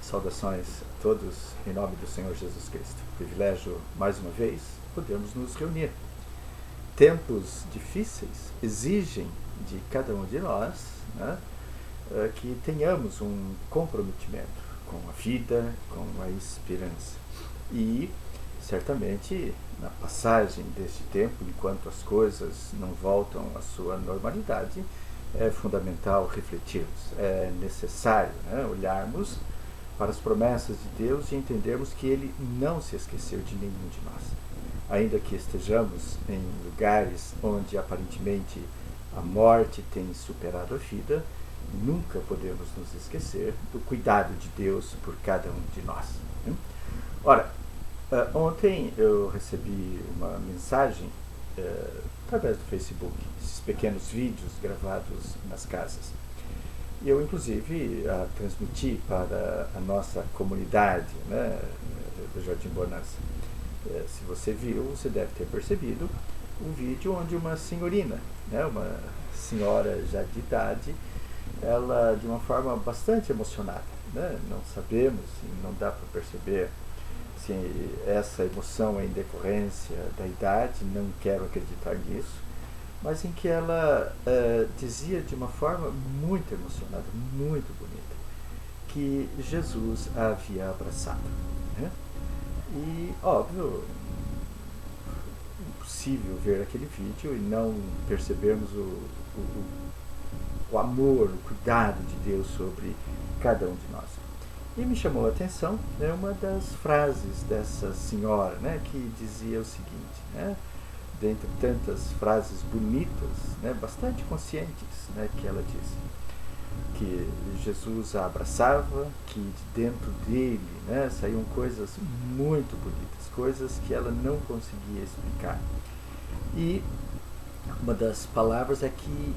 Saudações a todos em nome do Senhor Jesus Cristo. Privilégio, mais uma vez, podermos nos reunir. Tempos difíceis exigem de cada um de nós, né, que tenhamos um comprometimento com a vida, com a esperança. E, certamente, na passagem deste tempo, enquanto as coisas não voltam à sua normalidade, é fundamental refletirmos, é necessário, né, olharmos para as promessas de Deus e entendermos que Ele não se esqueceu de nenhum de nós. Ainda que estejamos em lugares onde aparentemente a morte tem superado a vida, nunca podemos nos esquecer do cuidado de Deus por cada um de nós. Ora, ontem eu recebi uma mensagem através do Facebook, esses pequenos vídeos gravados nas casas. E eu, inclusive, transmiti para a nossa comunidade, né, do Jardim Bonança. Se você viu, você deve ter percebido um vídeo onde uma senhorina, né, uma senhora já de idade, ela, de uma forma bastante emocionada, né, não sabemos, não dá para perceber se essa emoção é em decorrência da idade, não quero acreditar nisso, mas em que ela dizia de uma forma muito emocionada, muito bonita, que Jesus a havia abraçado. Né? E, óbvio, impossível ver aquele vídeo e não percebermos o amor, o cuidado de Deus sobre cada um de nós. E me chamou a atenção, né, uma das frases dessa senhora, né, que dizia o seguinte, né, dentre tantas frases bonitas, né, bastante conscientes, né, que ela disse que Jesus a abraçava, que de dentro dele, né, saíam coisas muito bonitas, coisas que ela não conseguia explicar. E uma das palavras é que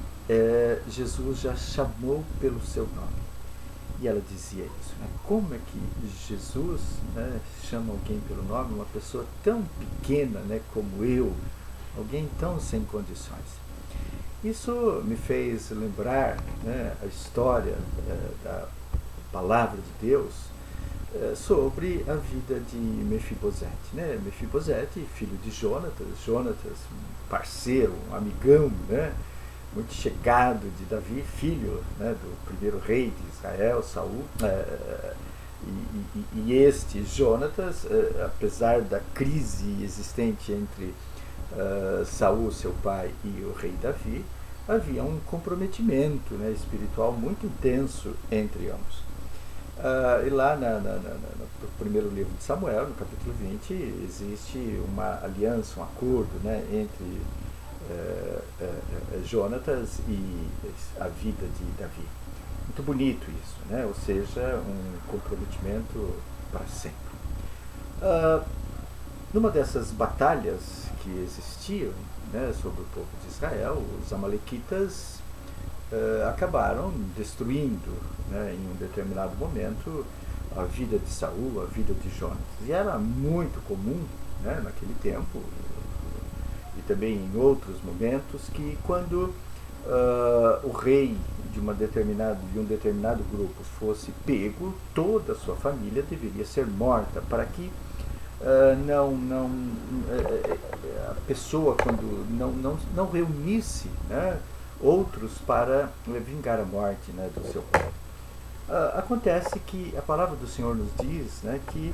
Jesus já chamou pelo seu nome. E ela dizia isso, né? Como é que Jesus, né, chama alguém pelo nome, uma pessoa tão pequena, né, como eu, alguém tão sem condições. Isso me fez lembrar, né, a história da palavra de Deus sobre a vida de Mefibosete. Né? Mefibosete, filho de Jonatas, um parceiro, um amigão, né, muito chegado de Davi, filho, né, do primeiro rei de Israel, Saul. E este Jonatas, apesar da crise existente entre Saul, seu pai, e o rei Davi, havia um comprometimento, né, espiritual muito intenso entre ambos. E lá no primeiro livro de Samuel, no capítulo 20, existe uma aliança, um acordo, né, entre Jonatas e a vida de Davi. Muito bonito isso, né? Ou seja, um comprometimento para sempre. Numa dessas batalhas que existiam, né, sobre o povo de Israel, os amalequitas acabaram destruindo, né, em um determinado momento a vida de Saul, a vida de Jonatas. E era muito comum, né, naquele tempo e também em outros momentos, que quando o rei de um determinado grupo fosse pego, toda a sua família deveria ser morta, para que a pessoa, quando não reunisse, né, outros para vingar a morte, né, do seu povo. Acontece que a palavra do Senhor nos diz, né, que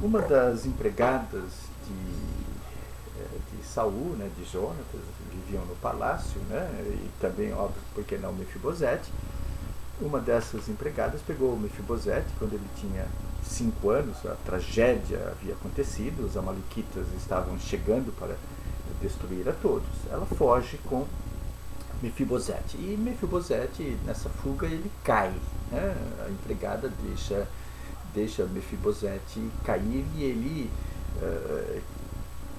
uma das empregadas de Saul, né, de Jonatas, viviam no palácio, né, e também, óbvio, por que não Mefibosete. Uma dessas empregadas pegou o Mefibosete quando ele tinha 5 anos, a tragédia havia acontecido, os amalequitas estavam chegando para destruir a todos. Ela foge com Mefibosete. E Mefibosete, nessa fuga, ele cai. Né? A empregada deixa Mefibosete cair e ele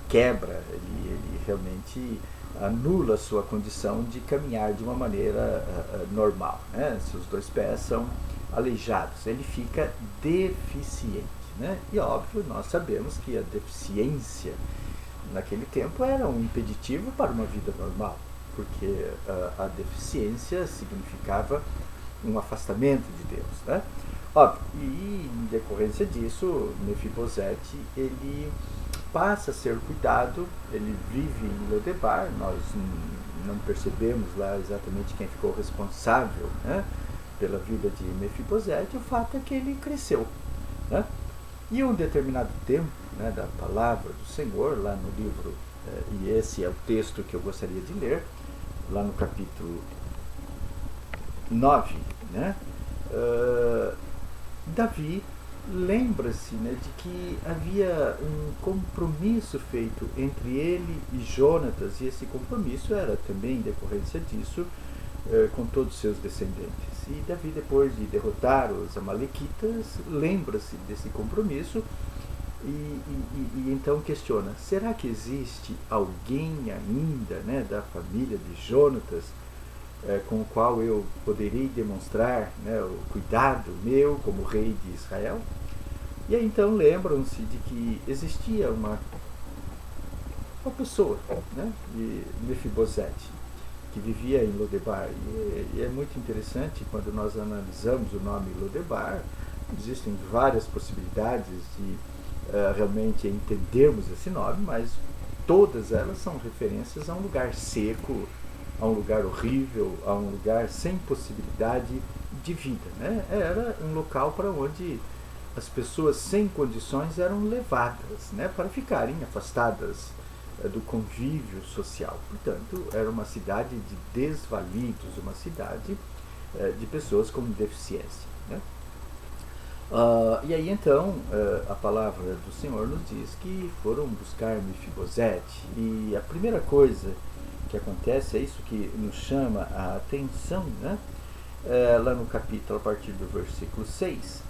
quebra, ele realmente anula a sua condição de caminhar de uma maneira normal. Né? Seus 2 pés são aleijados, ele fica deficiente. Né? E óbvio, nós sabemos que a deficiência naquele tempo era um impeditivo para uma vida normal, porque a deficiência significava um afastamento de Deus. Né? Óbvio, e em decorrência disso, Mefibosete, ele passa a ser cuidado, ele vive em Lodebar, nós não percebemos lá exatamente quem ficou responsável, né, pela vida de Mefibosete. O fato é que ele cresceu, né, e um determinado tempo, né, da palavra do Senhor, lá no livro, e esse é o texto que eu gostaria de ler, lá no capítulo 9, né, Davi lembra-se, né, de que havia um compromisso feito entre ele e Jonatas, e esse compromisso era também em decorrência disso com todos os seus descendentes. E Davi, depois de derrotar os amalequitas, lembra-se desse compromisso e então questiona: será que existe alguém ainda, né, da família de Jonatas com o qual eu poderei demonstrar, né, o cuidado meu como rei de Israel? E aí então lembram-se de que existia uma pessoa, né, de Mefibosete, que vivia em Lodebar. E é muito interessante quando nós analisamos o nome Lodebar. Existem várias possibilidades de realmente entendermos esse nome, mas todas elas são referências a um lugar seco, a um lugar horrível, a um lugar sem possibilidade de vida, né? Era um local para onde as pessoas sem condições eram levadas, né, para ficarem afastadas do convívio social. Portanto, era uma cidade de desvalidos, uma cidade de pessoas com deficiência, né? E aí então a palavra do Senhor nos diz que foram buscar Mefibosete, e a primeira coisa que acontece é isso que nos chama a atenção, né? Lá no capítulo, a partir do versículo 6,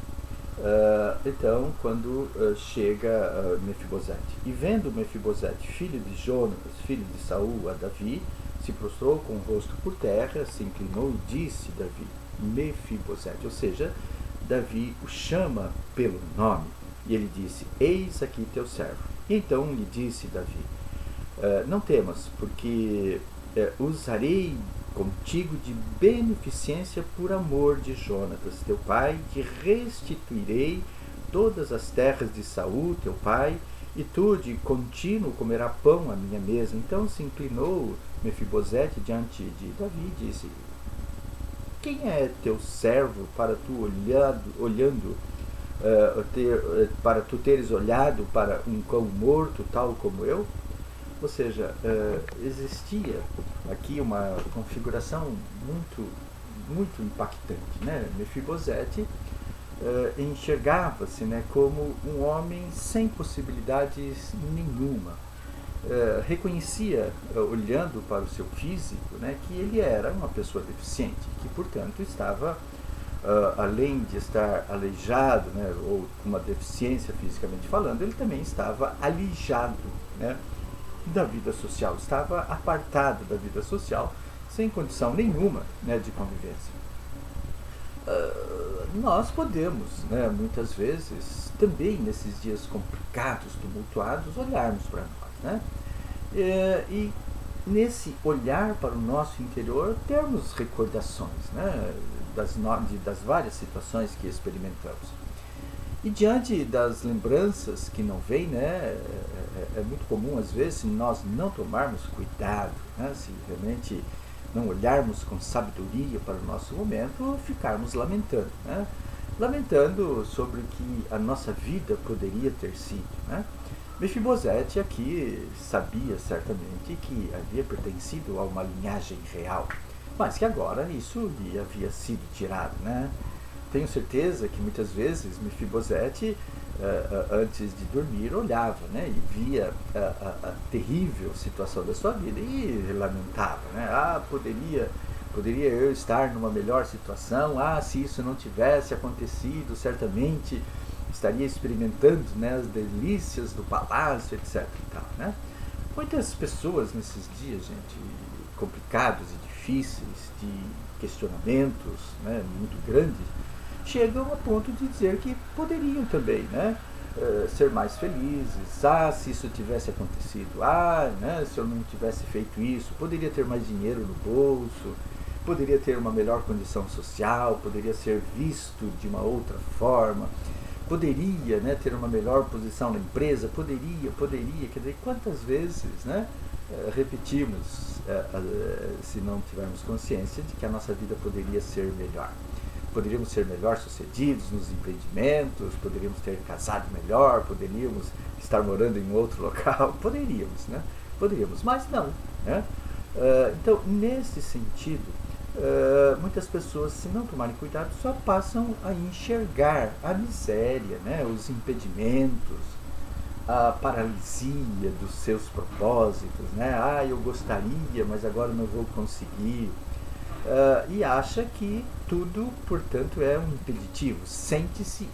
então, quando chega Mefibosete, e vendo Mefibosete, filho de Jonatas, filho de Saul, a Davi, se prostrou com o rosto por terra, se inclinou e disse Davi, Mefibosete, ou seja, Davi o chama pelo nome, e ele disse: eis aqui teu servo. E então lhe disse Davi: não temas, porque usarei contigo de beneficência por amor de Jonatas, teu pai, te restituirei todas as terras de Saul, teu pai, e tu de contínuo comerá pão à minha mesa. Então se inclinou Mefibosete diante de Davi e disse: quem é teu servo para tu para tu teres olhado para um cão morto tal como eu? Ou seja, existia aqui uma configuração muito impactante, né? Mefibosete enxergava-se, né, como um homem sem possibilidades nenhuma. Reconhecia, olhando para o seu físico, né, que ele era uma pessoa deficiente, que portanto estava, além de estar aleijado, né, ou com uma deficiência fisicamente falando, ele também estava alijado, né, da vida social, estava apartado da vida social, sem condição nenhuma, né, de convivência. Nós podemos, né, muitas vezes, também nesses dias complicados, tumultuados, olharmos para nós, né, e nesse olhar para o nosso interior termos recordações, né, das várias situações que experimentamos. E diante das lembranças que não vêm, né, é muito comum, às vezes, se nós não tomarmos cuidado, né, se realmente não olharmos com sabedoria para o nosso momento, ficarmos lamentando, né, lamentando sobre o que a nossa vida poderia ter sido, né. Mefibosete aqui sabia certamente que havia pertencido a uma linhagem real, mas que agora isso lhe havia sido tirado, né. Tenho certeza que muitas vezes Mefibosete, antes de dormir, olhava, né, e via a terrível situação da sua vida e lamentava, né? Poderia eu estar numa melhor situação? Se isso não tivesse acontecido, certamente estaria experimentando, né, as delícias do palácio, etc. E tal, né? Muitas pessoas nesses dias, gente, complicados e difíceis, de questionamentos, né, muito grandes, chegam a ponto de dizer que poderiam também, né, ser mais felizes. Se isso tivesse acontecido, né, se eu não tivesse feito isso, poderia ter mais dinheiro no bolso, poderia ter uma melhor condição social, poderia ser visto de uma outra forma, poderia, né, ter uma melhor posição na empresa, poderia, quer dizer, quantas vezes, né, repetimos, se não tivermos consciência de que a nossa vida poderia ser melhor. Poderíamos ser melhor sucedidos nos empreendimentos, poderíamos ter casado melhor, poderíamos estar morando em outro local, poderíamos, né? Poderíamos, mas não, né? Então, nesse sentido, muitas pessoas, se não tomarem cuidado, só passam a enxergar a miséria, né? Os impedimentos, a paralisia dos seus propósitos, né? Eu gostaria, mas agora não vou conseguir. E acha que tudo, portanto, é um impeditivo. Sente-se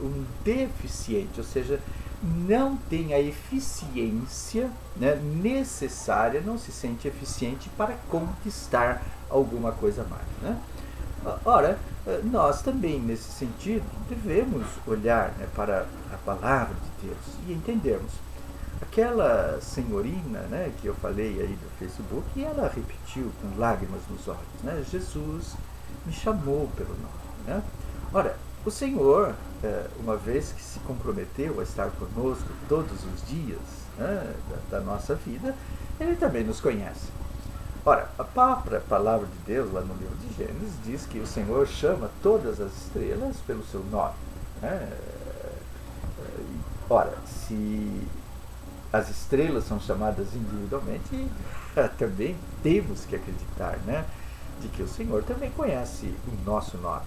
um deficiente, ou seja, não tem a eficiência, né, necessária, não se sente eficiente para conquistar alguma coisa mais, né? Ora, nós também, nesse sentido, devemos olhar, né, para a palavra de Deus e entendermos. Aquela senhorina, né, que eu falei aí do Facebook, e ela repetiu com lágrimas nos olhos, né, Jesus me chamou pelo nome, né? Ora, o Senhor, uma vez que se comprometeu a estar conosco todos os dias, né, da nossa vida, Ele também nos conhece. Ora, a própria palavra de Deus, lá no livro de Gênesis, diz que o Senhor chama todas as estrelas pelo seu nome, né? Ora, se as estrelas são chamadas individualmente, também temos que acreditar, né, de que o Senhor também conhece o nosso nome.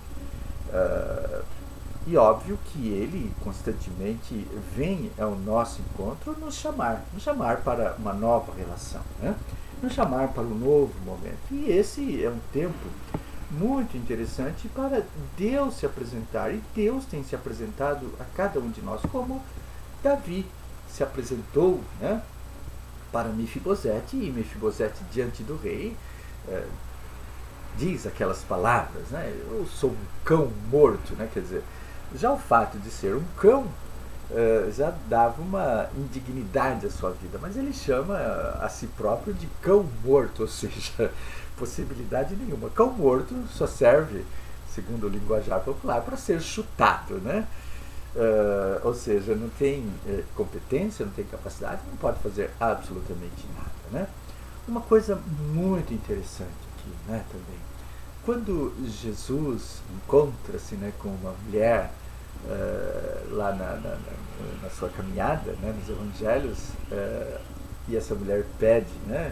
E óbvio que Ele constantemente vem ao nosso encontro nos chamar para uma nova relação, né? Nos chamar para um novo momento. E esse é um tempo muito interessante para Deus se apresentar. E Deus tem se apresentado a cada um de nós, como Davi se apresentou, né, para Mefibosete, e Mefibosete diante do rei diz aquelas palavras, né, eu sou um cão morto, né, quer dizer, já o fato de ser um cão já dava uma indignidade à sua vida, mas ele chama a si próprio de cão morto, ou seja, possibilidade nenhuma. Cão morto só serve, segundo o linguajar popular, para ser chutado, né? Ou seja, não tem competência, não tem capacidade, não pode fazer absolutamente nada, né? Uma coisa muito interessante aqui, né, também, quando Jesus encontra-se, né, com uma mulher lá na sua caminhada, né, nos evangelhos, e essa mulher pede, né,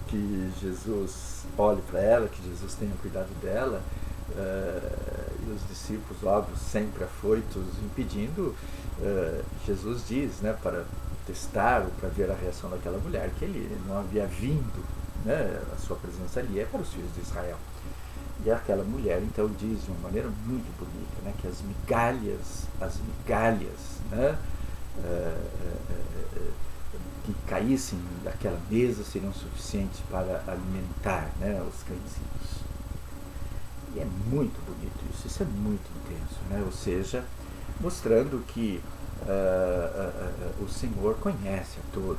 que Jesus olhe para ela, que Jesus tenha cuidado dela, e os discípulos, óbvio, sempre afoitos, impedindo, Jesus diz, né, para testar ou para ver a reação daquela mulher, que ele não havia vindo, né, a sua presença ali é para os filhos de Israel. E aquela mulher então diz de uma maneira muito bonita, né, que as migalhas, né, que caíssem daquela mesa seriam suficientes para alimentar, né, os cãezinhos. E é muito bonito isso é muito intenso, né? Ou seja, mostrando que o Senhor conhece a todos,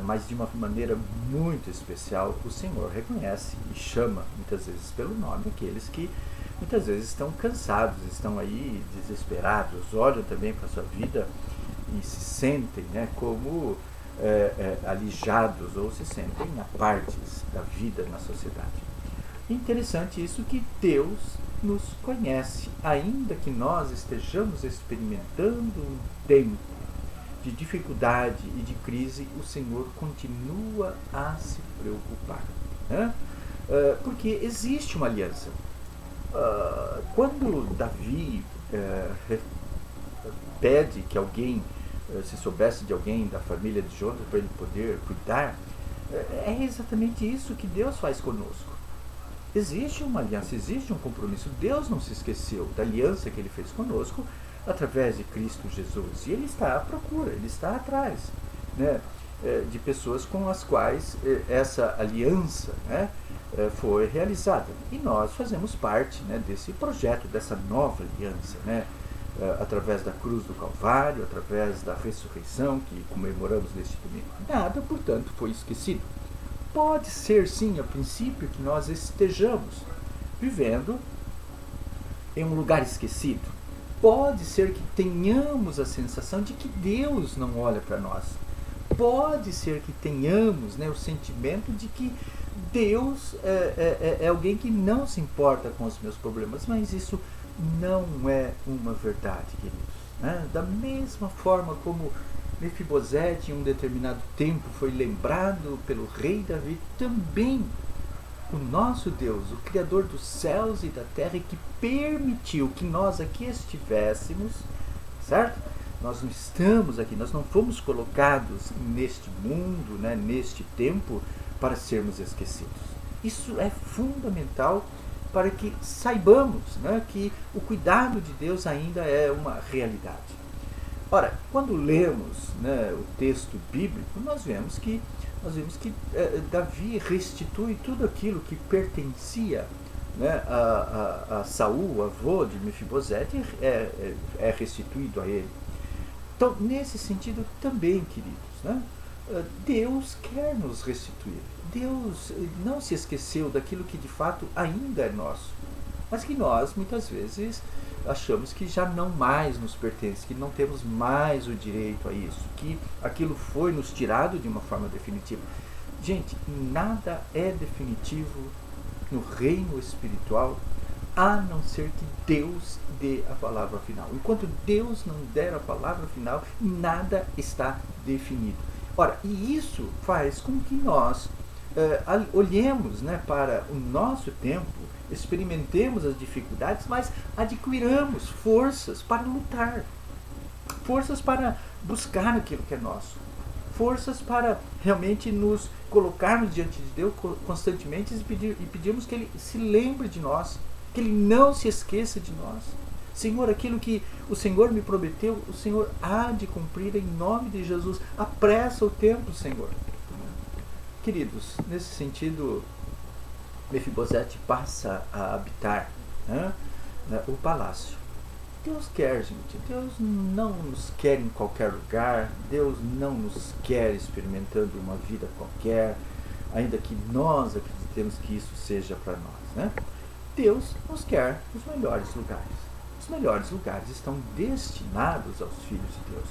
mas de uma maneira muito especial o Senhor reconhece e chama muitas vezes pelo nome aqueles que muitas vezes estão cansados, estão aí desesperados, olham também para a sua vida e se sentem, né, como alijados ou se sentem a partes da vida na sociedade. Interessante isso, que Deus nos conhece, ainda que nós estejamos experimentando um tempo de dificuldade e de crise, o Senhor continua a se preocupar, né? Porque existe uma aliança. Quando Davi pede que alguém, se soubesse de alguém da família de Jonas para ele poder cuidar, é exatamente isso que Deus faz conosco. Existe uma aliança, existe um compromisso. Deus não se esqueceu da aliança que Ele fez conosco através de Cristo Jesus. E Ele está à procura, Ele está atrás, né, de pessoas com as quais essa aliança, né, foi realizada. E nós fazemos parte, né, desse projeto, dessa nova aliança, né, através da cruz do Calvário, através da ressurreição que comemoramos neste domingo. Nada, portanto, foi esquecido. Pode ser, sim, a princípio, que nós estejamos vivendo em um lugar esquecido. Pode ser que tenhamos a sensação de que Deus não olha para nós. Pode ser que tenhamos, né, o sentimento de que Deus é alguém que não se importa com os meus problemas, mas isso não é uma verdade, queridos. Né? Da mesma forma como Mefibosete, em um determinado tempo, foi lembrado pelo rei Davi, também o nosso Deus, o Criador dos céus e da terra, que permitiu que nós aqui estivéssemos, certo? Nós não estamos aqui, nós não fomos colocados neste mundo, né, neste tempo, para sermos esquecidos. Isso é fundamental para que saibamos, né, que o cuidado de Deus ainda é uma realidade. Ora, quando lemos, né, o texto bíblico, nós vemos que Davi restitui tudo aquilo que pertencia, né, a Saul, o avô de Mefibosete, é restituído a ele. Então, nesse sentido também, queridos, né, Deus quer nos restituir. Deus não se esqueceu daquilo que de fato ainda é nosso, mas que nós muitas vezes achamos que já não mais nos pertence, que não temos mais o direito a isso, que aquilo foi nos tirado de uma forma definitiva. Gente, nada é definitivo no reino espiritual, a não ser que Deus dê a palavra final. Enquanto Deus não der a palavra final, nada está definido. Ora, e isso faz com que nós olhemos, né, para o nosso tempo, experimentemos as dificuldades, mas adquiramos forças para lutar, forças para buscar aquilo que é nosso, forças para realmente nos colocarmos diante de Deus constantemente e pedirmos que Ele se lembre de nós, que Ele não se esqueça de nós. Senhor, aquilo que o Senhor me prometeu, o Senhor há de cumprir em nome de Jesus. Apressa o tempo, Senhor. Queridos, nesse sentido, Mefibosete passa a habitar, né, o palácio. Deus quer, gente. Deus não nos quer em qualquer lugar. Deus não nos quer experimentando uma vida qualquer, ainda que nós acreditemos que isso seja para nós, né? Deus nos quer nos melhores lugares. Os melhores lugares estão destinados aos filhos de Deus.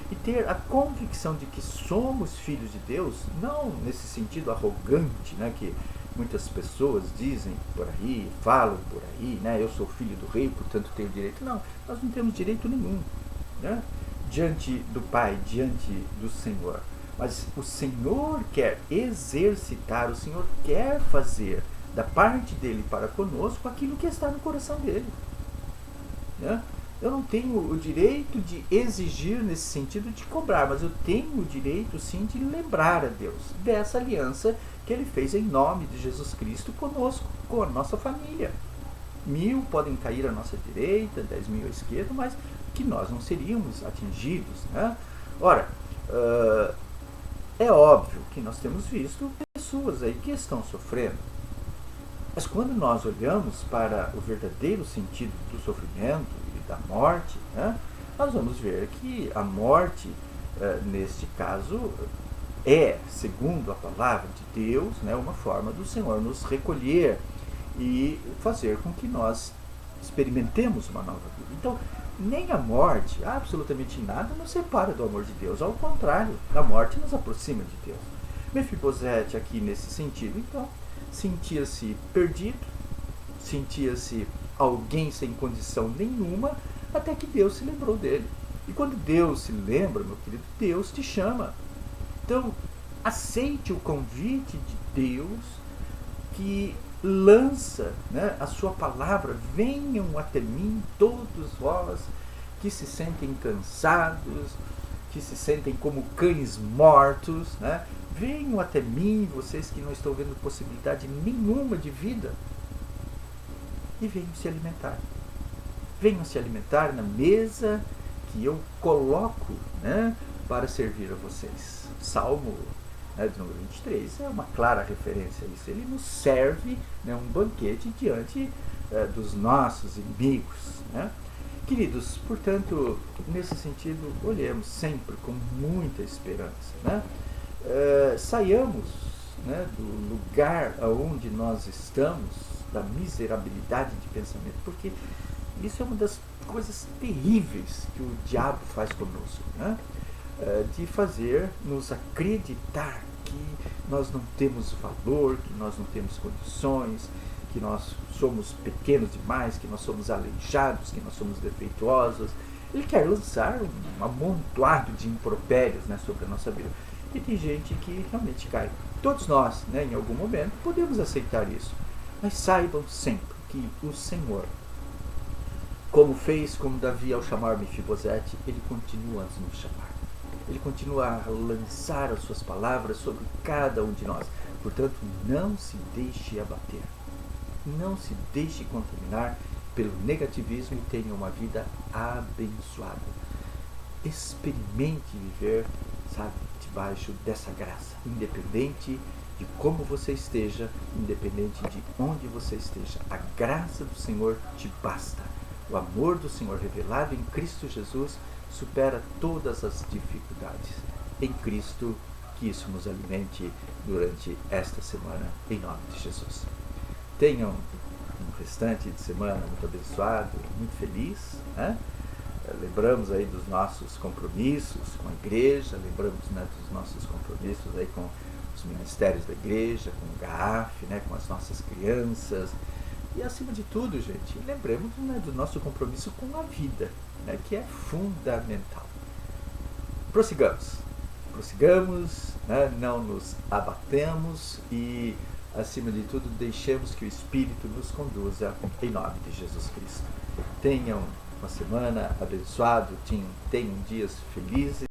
E ter a convicção de que somos filhos de Deus, não nesse sentido arrogante, né, que muitas pessoas dizem por aí, falam por aí, né, eu sou filho do rei, portanto tenho direito. Não, nós não temos direito nenhum, né, diante do Pai, diante do Senhor. Mas o Senhor quer exercitar, o Senhor quer fazer da parte dele para conosco aquilo que está no coração dele, né? Eu não tenho o direito de exigir nesse sentido de cobrar, mas eu tenho o direito sim de lembrar a Deus dessa aliança que Ele fez em nome de Jesus Cristo conosco, com a nossa família. 1000 podem cair à nossa direita, 10.000 à esquerda, mas que nós não seríamos atingidos, né? Ora, é óbvio que nós temos visto pessoas aí que estão sofrendo. Mas quando nós olhamos para o verdadeiro sentido do sofrimento e da morte, né, nós vamos ver que a morte, neste caso, é, segundo a palavra de Deus, né, uma forma do Senhor nos recolher e fazer com que nós experimentemos uma nova vida. Então, nem a morte, absolutamente nada, nos separa do amor de Deus. Ao contrário, a morte nos aproxima de Deus. Mefibosete aqui nesse sentido, então, sentia-se perdido, sentia-se alguém sem condição nenhuma, até que Deus se lembrou dele. E quando Deus se lembra, meu querido, Deus te chama. Então, aceite o convite de Deus que lança, né, a sua palavra. Venham até mim todos vós que se sentem cansados, que se sentem como cães mortos, né? Venham até mim, vocês que não estão vendo possibilidade nenhuma de vida, e venham se alimentar. Venham se alimentar na mesa que eu coloco, né, para servir a vocês. Salmo, né, de número 23 é uma clara referência a isso. Ele nos serve, né, um banquete diante dos nossos inimigos, né? Queridos, portanto, nesse sentido, olhemos sempre com muita esperança, né? Saiamos, né, do lugar aonde nós estamos, da miserabilidade de pensamento, porque Isso é uma das coisas terríveis que o diabo faz conosco, né? De fazer nos acreditar que nós não temos valor, que nós não temos condições, que nós somos pequenos demais, que nós somos aleijados, que nós somos defeituosos. Ele quer lançar um amontoado de impropérios, né, sobre a nossa vida. E tem gente que realmente cai. Todos nós, né, em algum momento, podemos aceitar isso. Mas saibam sempre que o Senhor, como fez com Davi ao chamar Mefibosete, ele continua a nos chamar. Ele continua a lançar as suas palavras sobre cada um de nós. Portanto, não se deixe abater. Não se deixe contaminar pelo negativismo e tenha uma vida abençoada. Experimente viver, sabe, debaixo dessa graça, independente de como você esteja, independente de onde você esteja. A graça do Senhor te basta. O amor do Senhor revelado em Cristo Jesus supera todas as dificuldades. Em Cristo, que isso nos alimente durante esta semana, em nome de Jesus. Tenham um restante de semana muito abençoado, muito feliz, né? Lembramos aí dos nossos compromissos com a igreja, lembramos, né, dos nossos compromissos aí com os ministérios da igreja, com o GAF, né, com as nossas crianças. E acima de tudo, gente, lembremos, né, do nosso compromisso com a vida, né, que é fundamental. Prossigamos, né, não nos abatemos e, acima de tudo, deixemos que o Espírito nos conduza em nome de Jesus Cristo. Tenham uma semana abençoada, tenham dias felizes.